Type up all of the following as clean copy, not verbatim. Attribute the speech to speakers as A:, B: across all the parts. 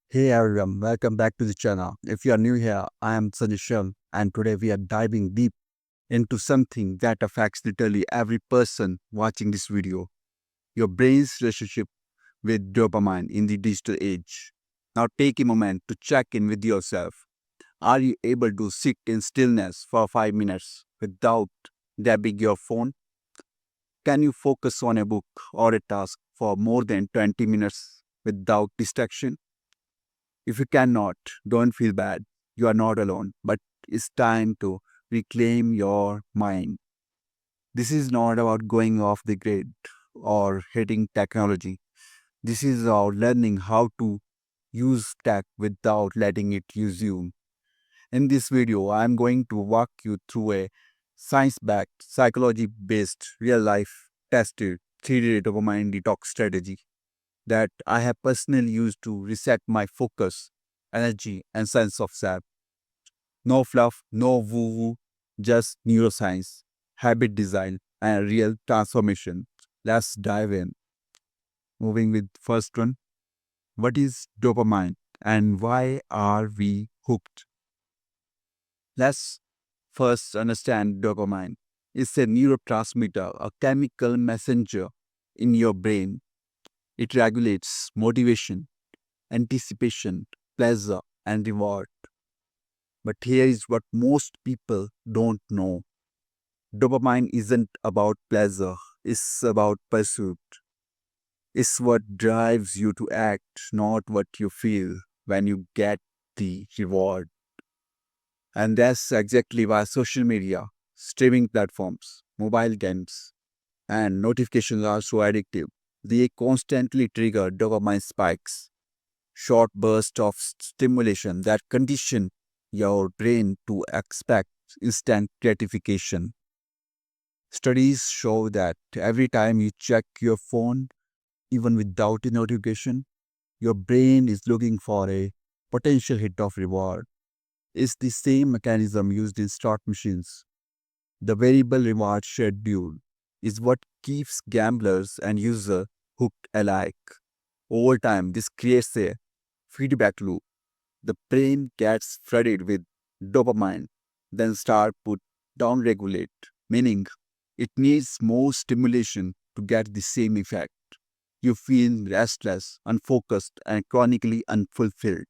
A: Hey everyone, welcome back to the channel. If you are new here, I am Sanjay and today we are diving deep into something that affects literally every person watching this video. Your brain's relationship with dopamine in the digital age. Now take a moment to check in with yourself. Are you able to sit in stillness for 5 minutes without dabbing your phone? Can you focus on a book or a task for more than 20 minutes without distraction? If you cannot, don't feel bad. You are not alone, but it's time to reclaim your mind. This is not about going off the grid or hating technology. This is about learning how to use tech without letting it use you. In this video, I'm going to walk you through a science backed, psychology based, real life tested 3D dopamine detox strategy that I have personally used to reset my focus, energy, and sense of self. No fluff, no woo woo, just neuroscience, habit design, and real transformation. Let's dive in. Moving with first one. What is dopamine and why are we hooked? Let's first understand dopamine. It's a neurotransmitter, a chemical messenger in your brain. It regulates motivation, anticipation, pleasure, and reward. But here is what most people don't know. Dopamine isn't about pleasure, it's about pursuit. It's what drives you to act, not what you feel when you get the reward. And that's exactly why social media, streaming platforms, mobile games, and notifications are so addictive. They constantly trigger dopamine spikes, short bursts of stimulation that condition your brain to expect instant gratification. Studies show that every time you check your phone, even without a notification, your brain is looking for a potential hit of reward. It's the same mechanism used in slot machines. The variable reward schedule is what keeps gamblers and users hooked alike. Over time, this creates a feedback loop. The brain gets flooded with dopamine, then start put downregulate, meaning it needs more stimulation to get the same effect. You feel restless, unfocused, and chronically unfulfilled.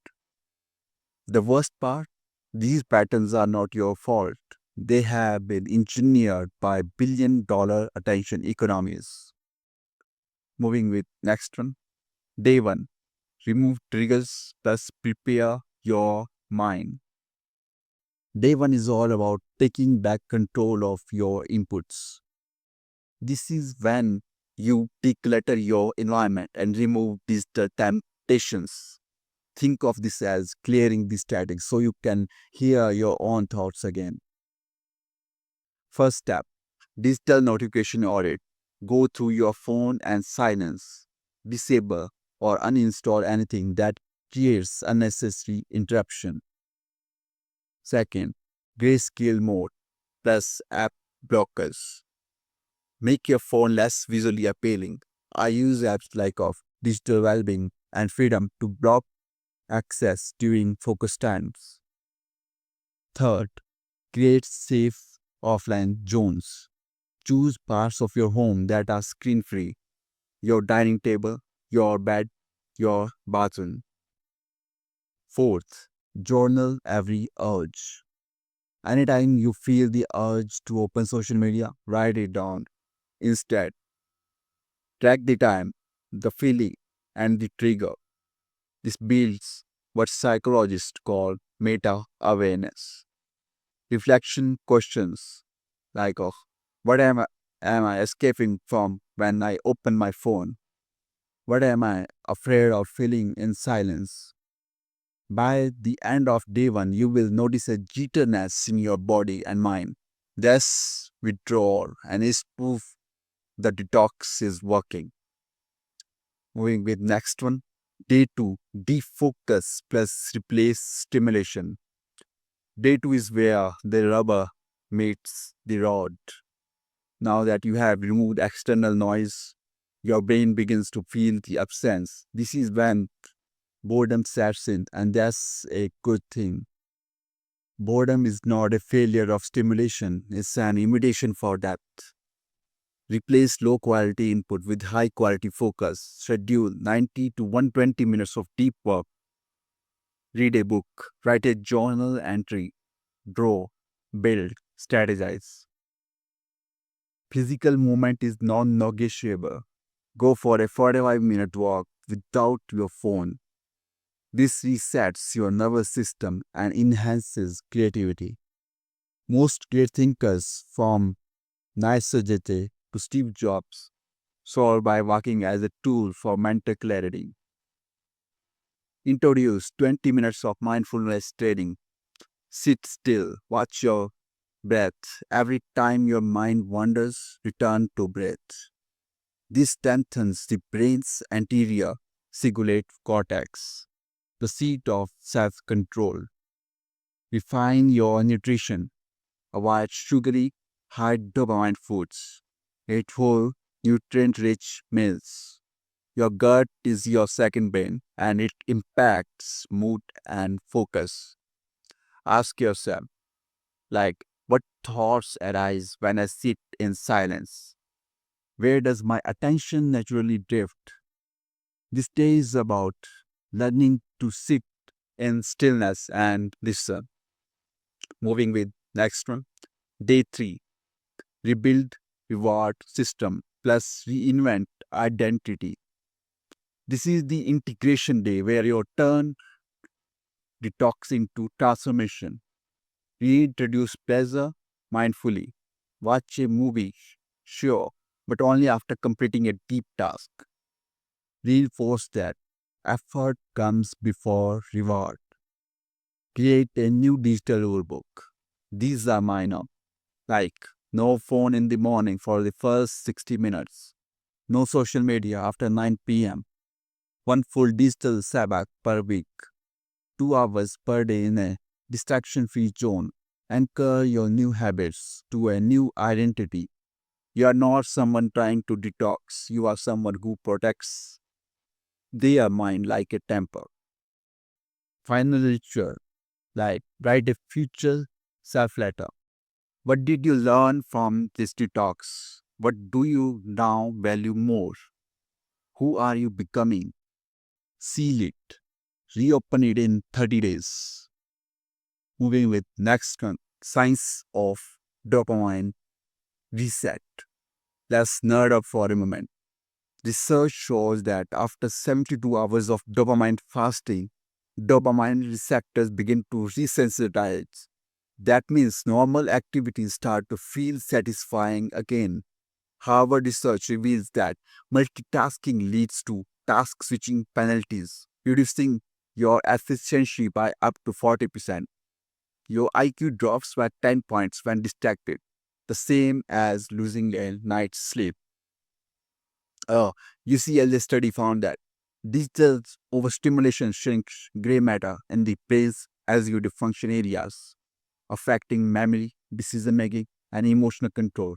A: The worst part, these patterns are not your fault. They have been engineered by billion-dollar attention economies. Moving with next one. Day 1. Remove triggers plus prepare your mind. Day 1 is all about taking back control of your inputs. This is when you declutter your environment and remove digital temptations. Think of this as clearing the static so you can hear your own thoughts again. First step, digital notification audit. Go through your phone and silence, disable or uninstall anything that creates unnecessary interruption. Second, grayscale mode plus app blockers. Make your phone less visually appealing. I use apps like of digital well-being and freedom to block access during focus times. Third, create safe offline zones. Choose parts of your home that are screen-free. Your dining table, your bed, your bathroom. Fourth, journal every urge. Anytime you feel the urge to open social media, write it down. Instead, track the time, the feeling, and the trigger. This builds what psychologists call meta awareness. Reflection questions like of what am I escaping from when I open my phone? What am I afraid of feeling in silence? By the end of day 1, you will notice a jitterness in your body and mind. That's withdrawal and is proof the detox is working. Moving with next one. Day 2, defocus plus replace stimulation. Day 2 is where the rubber meets the road. Now that you have removed external noise, your brain begins to feel the absence. This is when boredom sets in, and that's a good thing. Boredom is not a failure of stimulation, it's an invitation for depth. Replace low quality input with high quality focus. Schedule 90 to 120 minutes of deep work. Read a book, write a journal entry, draw, build, strategize. Physical movement is non negotiable. Go for a 45-minute walk without your phone. This resets your nervous system and enhances creativity. Most great thinkers, from Nietzsche to Steve Jobs, solve by walking as a tool for mental clarity. Introduce 20 minutes of mindfulness training. Sit still, watch your breath. Every time your mind wanders, return to breath. This strengthens the brain's anterior cingulate cortex, the seat of self control. Refine your nutrition. Avoid sugary, high dopamine foods. Eat whole, nutrient rich meals. Your gut is your second brain and it impacts mood and focus. Ask yourself, like, what thoughts arise when I sit in silence? Where does my attention naturally drift? This day is about learning to sit in stillness and listen. Moving with next one. Day 3. Rebuild reward system plus reinvent identity. This is the integration day where you turn detox into transformation. Reintroduce pleasure mindfully. Watch a movie, sure, but only after completing a deep task. Reinforce that effort comes before reward. Create a new digital rulebook. These are minor, like no phone in the morning for the first 60 minutes, no social media after 9 p.m., one full digital Sabbath per week, 2 hours per day in a distraction free zone. Anchor your new habits to a new identity. You are not someone trying to detox, you are someone who protects their mind like a temple. Final ritual, like write a future self letter. What did you learn from this detox? What do you now value more? Who are you becoming? Seal it. Reopen it in 30 days. Moving with next one, science of dopamine reset. Let's nerd up for a moment. Research shows that after 72 hours of dopamine fasting, dopamine receptors begin to resensitize. That means normal activities start to feel satisfying again. Harvard research reveals that multitasking leads to task switching penalties, reducing your efficiency by up to 40%. Your IQ drops by 10 points when distracted, the same as losing a night's sleep. A UCLA study found that digital overstimulation shrinks gray matter in the brain's executive function areas, affecting memory, decision making, and emotional control.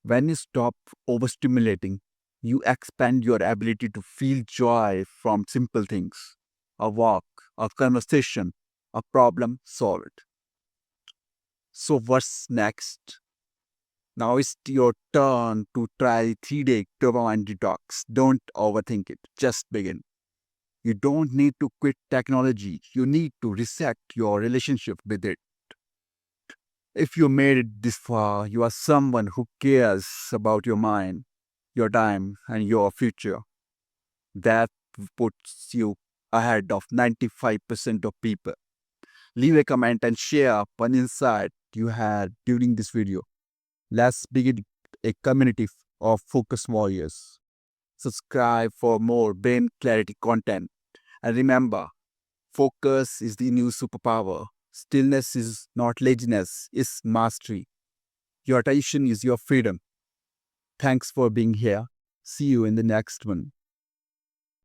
A: When you stop overstimulating, you expand your ability to feel joy from simple things, a walk, a conversation, a problem solved. So, what's next? Now it's your turn to try 3-day dopamine detox. Don't overthink it, just begin. You don't need to quit technology, you need to reset your relationship with it. If you made it this far, you are someone who cares about your mind, your time, and your future. That puts you ahead of 95% of people. Leave a comment and share one insight you had during this video. Let's begin a community of focus warriors. Subscribe for more brain clarity content. And remember, focus is the new superpower. Stillness is not laziness, it's mastery. Your attention is your freedom. Thanks for being here. See you in the next one.